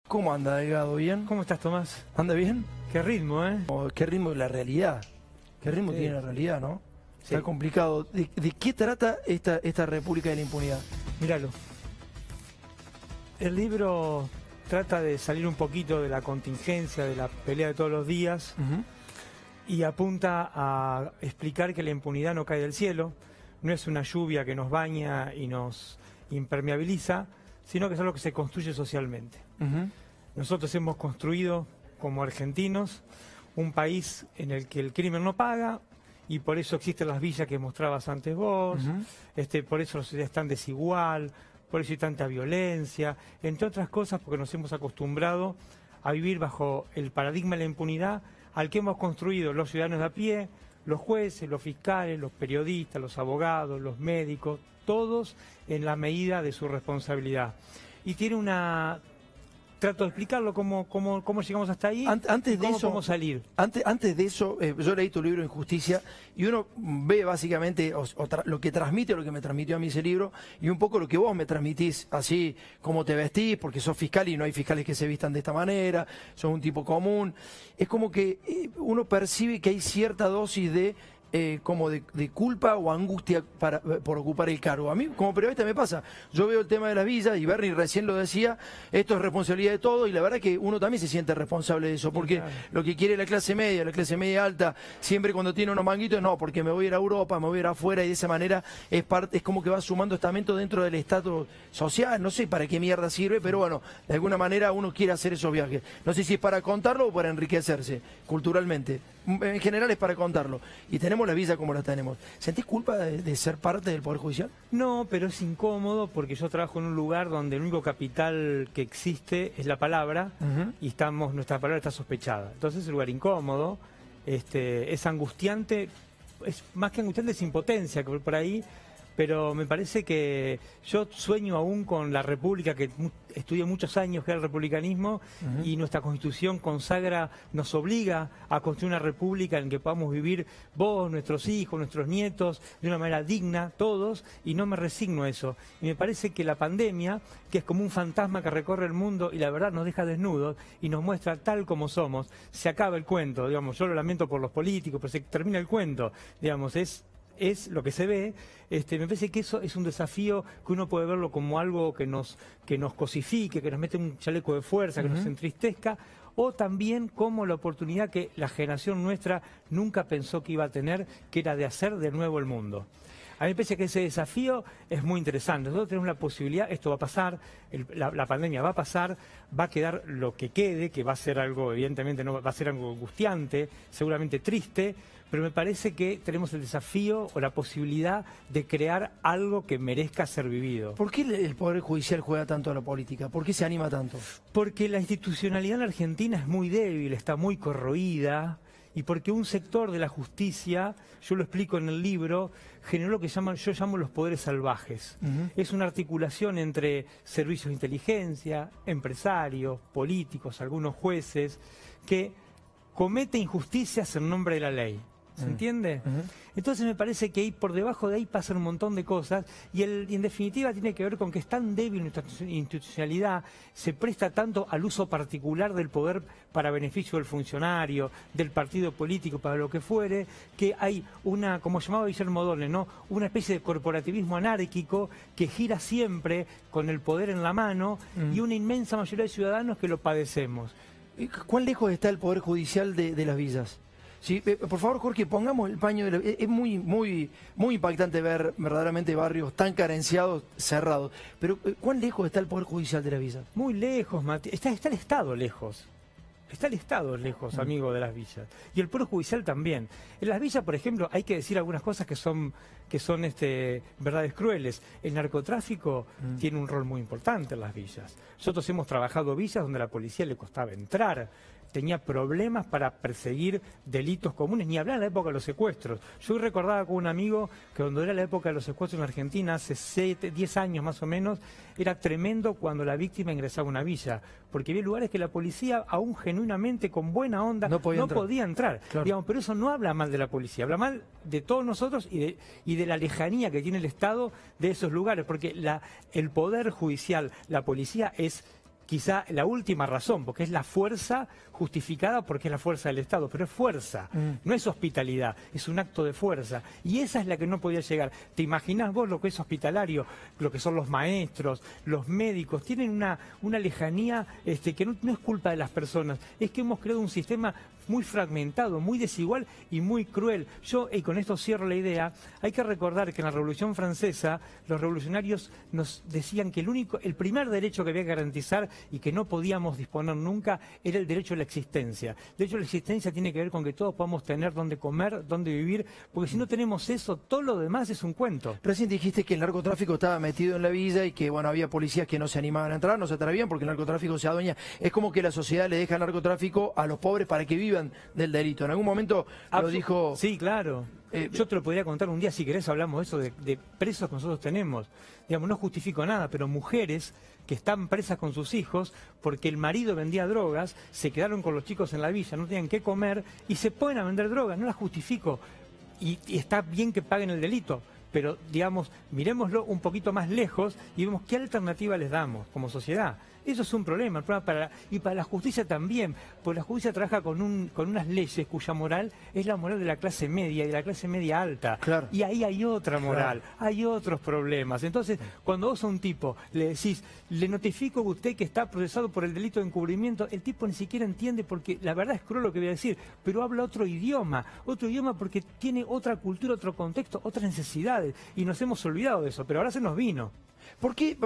¿Cómo anda, Delgado? ¿Bien? ¿Cómo estás, Tomás? ¿Anda bien? Qué ritmo, ¿eh? ¿Qué ritmo de la realidad? ¿Qué ritmo tiene la realidad, no? Sí. Está complicado. ¿De qué trata esta República de la Impunidad? Míralo. El libro trata de salir un poquito de la contingencia, de la pelea de todos los días, y apunta a explicar que la impunidad no cae del cielo, no es una lluvia que nos baña y nos impermeabiliza, sino que es algo que se construye socialmente. Nosotros hemos construido, como argentinos, un país en el que el crimen no paga, y por eso existen las villas que mostrabas antes vos, por eso la sociedad es tan desigual, por eso hay tanta violencia, entre otras cosas porque nos hemos acostumbrado a vivir bajo el paradigma de la impunidad al que hemos construido los ciudadanos de a pie, los jueces, los fiscales, los periodistas, los abogados, los médicos, todos en la medida de su responsabilidad. Y tiene una... Trato de explicarlo cómo llegamos hasta ahí Antes de cómo eso, podemos salir. Antes de eso, yo leí tu libro Injusticia y uno ve básicamente lo que transmite, lo que me transmitió a mí ese libro y un poco lo que vos me transmitís, así como te vestís, porque sos fiscal y no hay fiscales que se vistan de esta manera, sos un tipo común. Es como que uno percibe que hay cierta dosis de... como de culpa o angustia por ocupar el cargo. A mí como periodista me pasa, yo veo el tema de las villas y Bernie recién lo decía, esto es responsabilidad de todo y la verdad que uno también se siente responsable de eso, porque claro, lo que quiere la clase media alta, siempre cuando tiene unos manguitos, no, porque me voy a ir a Europa, me voy a ir afuera y de esa manera es como que va sumando estamento dentro del estatus social, no sé para qué mierda sirve, pero bueno, de alguna manera uno quiere hacer esos viajes. No sé si es para contarlo o para enriquecerse culturalmente. En general es para contarlo. Y tenemos la villa como la tenemos. ¿Sentís culpa de ser parte del Poder Judicial? No, pero es incómodo porque yo trabajo en un lugar donde el único capital que existe es la palabra y nuestra palabra está sospechada. Entonces es un lugar incómodo, es angustiante, es más que angustiante, es impotencia que por ahí. Pero me parece que yo sueño aún con la República, que estudié muchos años, que era el republicanismo, y nuestra Constitución consagra, nos obliga a construir una República en la que podamos vivir vos, nuestros hijos, nuestros nietos, de una manera digna, todos, y no me resigno a eso. Y me parece que la pandemia, que es como un fantasma que recorre el mundo y la verdad nos deja desnudos y nos muestra tal como somos, se acaba el cuento, digamos, yo lo lamento por los políticos, pero se termina el cuento, digamos, es lo que se ve. Me parece que eso es un desafío que uno puede verlo como algo que nos cosifique, que nos mete un chaleco de fuerza, que nos entristezca, o también como la oportunidad que la generación nuestra nunca pensó que iba a tener, que era de hacer de nuevo el mundo. A mí me parece que ese desafío es muy interesante. Nosotros tenemos la posibilidad, esto va a pasar, la pandemia va a pasar, va a quedar lo que quede, que va a ser algo, evidentemente, no va a ser algo angustiante, seguramente triste, pero me parece que tenemos el desafío o la posibilidad de crear algo que merezca ser vivido. ¿Por qué el Poder Judicial juega tanto a la política? ¿Por qué se anima tanto? Porque la institucionalidad en la Argentina es muy débil, está muy corroída, y porque un sector de la justicia, yo lo explico en el libro, generó lo que yo llamo los poderes salvajes. Es una articulación entre servicios de inteligencia, empresarios, políticos, algunos jueces, que comete injusticias en nombre de la ley. ¿Se entiende? Entonces me parece que ahí, por debajo de ahí pasan un montón de cosas y en definitiva tiene que ver con que es tan débil nuestra institucionalidad, se presta tanto al uso particular del poder para beneficio del funcionario, del partido político, para lo que fuere, que hay una, como llamaba Guillermo Donne, ¿no?, una especie de corporativismo anárquico que gira siempre con el poder en la mano y una inmensa mayoría de ciudadanos que lo padecemos. ¿Cuán lejos está el Poder Judicial de las villas? Sí, por favor, Jorge, pongamos el paño de la... Es muy impactante ver verdaderamente barrios tan carenciados, cerrados. Pero ¿cuán lejos está el Poder Judicial de la villa? Muy lejos, Mati. Está el Estado lejos. Está el Estado lejos, amigo, de las villas. Y el Poder Judicial también. En las villas, por ejemplo, hay que decir algunas cosas que son verdades crueles. El narcotráfico tiene un rol muy importante en las villas. Nosotros hemos trabajado villas donde a la policía le costaba entrar. Tenía problemas para perseguir delitos comunes, ni hablar en la época de los secuestros. Yo recordaba con un amigo que cuando era la época de los secuestros en Argentina, hace 10 años más o menos, era tremendo cuando la víctima ingresaba a una villa, porque había lugares que la policía, aún genuinamente, con buena onda, no podía entrar. Claro. Digamos, pero eso no habla mal de la policía, habla mal de todos nosotros y de la lejanía que tiene el Estado de esos lugares, porque el Poder Judicial, la policía es quizá la última razón, porque es la fuerza justificada porque es la fuerza del Estado, pero es fuerza, no es hospitalidad, es un acto de fuerza. Y esa es la que no podía llegar. ¿Te imaginás vos lo que es hospitalario, lo que son los maestros, los médicos? Tienen una lejanía que no es culpa de las personas, es que hemos creado un sistema muy fragmentado, muy desigual y muy cruel. Yo, y con esto cierro la idea, hay que recordar que en la Revolución Francesa los revolucionarios nos decían que el primer derecho que había que garantizar y que no podíamos disponer nunca era el derecho a la existencia. El derecho a la existencia tiene que ver con que todos podamos tener dónde comer, dónde vivir, porque si no tenemos eso, todo lo demás es un cuento. Recién dijiste que el narcotráfico estaba metido en la villa y que bueno, había policías que no se animaban a entrar, no se atrevían porque el narcotráfico se adueña. Es como que la sociedad le deja el narcotráfico a los pobres para que vivan del delito. En algún momento lo dijo... Sí, claro. Yo te lo podría contar un día, si querés, hablamos de eso, de presos que nosotros tenemos. Digamos, no justifico nada, pero mujeres que están presas con sus hijos porque el marido vendía drogas, se quedaron con los chicos en la villa, no tenían qué comer y se ponen a vender drogas, no las justifico. Y está bien que paguen el delito, pero, digamos, miremoslo un poquito más lejos y vemos qué alternativa les damos como sociedad. Eso es un problema, y para la justicia también, porque la justicia trabaja con unas leyes cuya moral es la moral de la clase media y de la clase media alta. Claro. Y ahí hay otra moral, claro, hay otros problemas. Entonces, cuando vos a un tipo le decís, le notifico a usted que está procesado por el delito de encubrimiento, el tipo ni siquiera entiende, porque la verdad es cruel lo que voy a decir, pero habla otro idioma porque tiene otra cultura, otro contexto, otras necesidades, y nos hemos olvidado de eso, pero ahora se nos vino. ¿Por qué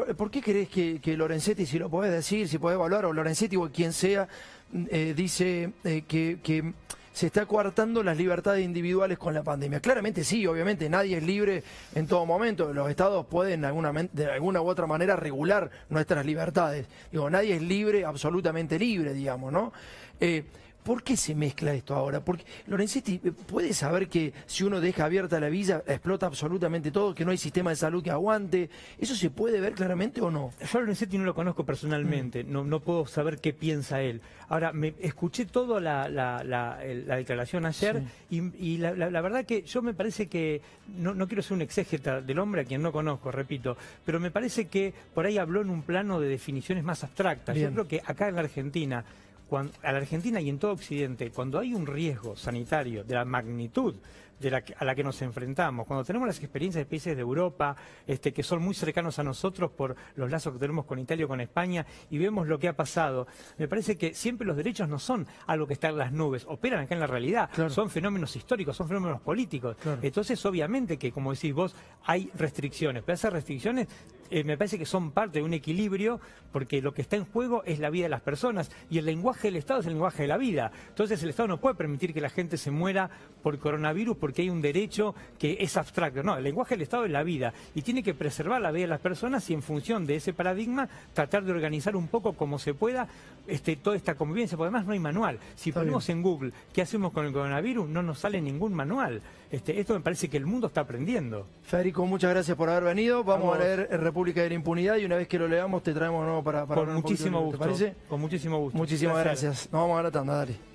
crees que Lorenzetti, si lo podés decir, si podés evaluar, o Lorenzetti o quien sea, dice que se está coartando las libertades individuales con la pandemia? Claramente sí, obviamente, nadie es libre en todo momento. Los estados pueden de alguna u otra manera regular nuestras libertades. Digo, nadie es libre, absolutamente libre, digamos, ¿no? ¿Por qué se mezcla esto ahora? Porque Lorenzetti puede saber que si uno deja abierta la villa explota absolutamente todo, que no hay sistema de salud que aguante. ¿Eso se puede ver claramente o no? Yo a Lorenzetti no lo conozco personalmente, no puedo saber qué piensa él. Ahora, escuché toda la declaración ayer, sí, y la verdad que yo me parece que, no quiero ser un exégeta del hombre a quien no conozco, repito, pero me parece que por ahí habló en un plano de definiciones más abstractas. Bien. Yo creo que acá en la Argentina, a la Argentina y en todo Occidente, cuando hay un riesgo sanitario de la magnitud a la que nos enfrentamos, cuando tenemos las experiencias de países de Europa que son muy cercanos a nosotros por los lazos que tenemos con Italia o con España, y vemos lo que ha pasado, me parece que siempre los derechos no son algo que está en las nubes, operan acá en la realidad, claro, son fenómenos históricos, son fenómenos políticos. Claro. Entonces, obviamente que, como decís vos, hay restricciones, pero esas restricciones me parece que son parte de un equilibrio, porque lo que está en juego es la vida de las personas, y el lenguaje del Estado es el lenguaje de la vida. Entonces el Estado no puede permitir que la gente se muera por coronavirus porque hay un derecho que es abstracto. No, el lenguaje del Estado es la vida, y tiene que preservar la vida de las personas, y en función de ese paradigma tratar de organizar un poco como se pueda toda esta convivencia, porque además no hay manual. Si ponemos en Google qué hacemos con el coronavirus, no nos sale ningún manual. Esto me parece que el mundo está aprendiendo. Federico, muchas gracias por haber venido. Vamos a leer República de la Impunidad, y una vez que lo leamos te traemos de nuevo para con muchísimo gusto. ¿Te parece? Con muchísimo gusto. Muchísimas gracias. Nos vamos a la tanda, dale.